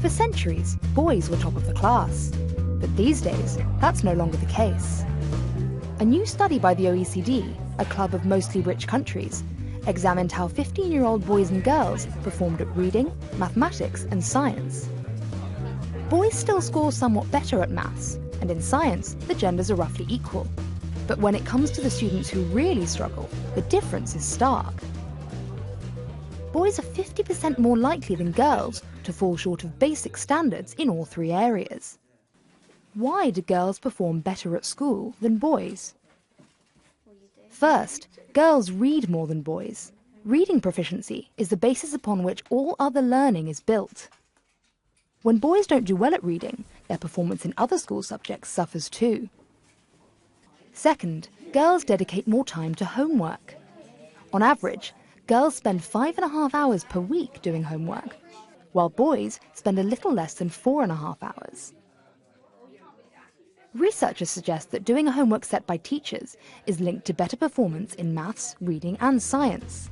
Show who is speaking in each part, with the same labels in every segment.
Speaker 1: For centuries, boys were top of the class. But these days, that's no longer the case. A new study by the OECD, a club of mostly rich countries, examined how 15-year-old boys and girls performed at reading, mathematics, and science. Boys still score somewhat better at maths, and in science, the genders are roughly equal. But when it comes to the students who really struggle, the difference is stark. Boys are 50% more likely than girls to fall short of basic standards in all three areas. Why do girls perform better at school than boys? First, girls read more than boys. Reading proficiency is the basis upon which all other learning is built. When boys don't do well at reading, their performance in other school subjects suffers too. Second, girls dedicate more time to homework. On average, girls spend 5.5 hours per week doing homework, while boys spend a little less than 4.5 hours. Researchers suggest that doing a homework set by teachers is linked to better performance in maths, reading, and science.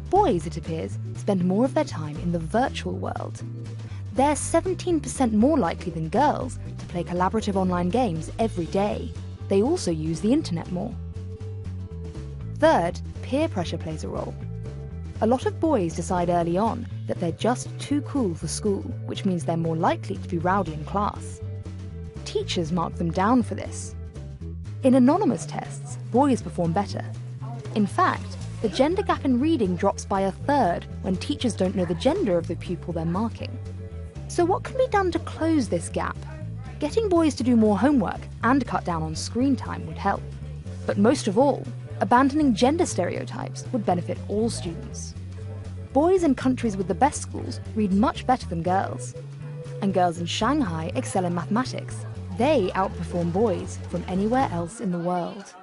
Speaker 1: Boys, it appears, spend more of their time in the virtual world. They're 17% more likely than girls to play collaborative online games every day. They also use the internet more. Third, peer pressure plays a role. A lot of boys decide early on that they're just too cool for school, which means they're more likely to be rowdy in class. Teachers mark them down for this. In anonymous tests, boys perform better. In fact, the gender gap in reading drops by 1/3 when teachers don't know the gender of the pupil they're marking. So what can be done to close this gap? Getting boys to do more homework and cut down on screen time would help. But most of all, abandoning gender stereotypes would benefit all students. Boys in countries with the best schools read much better than girls. And girls in Shanghai excel in mathematics. They outperform boys from anywhere else in the world.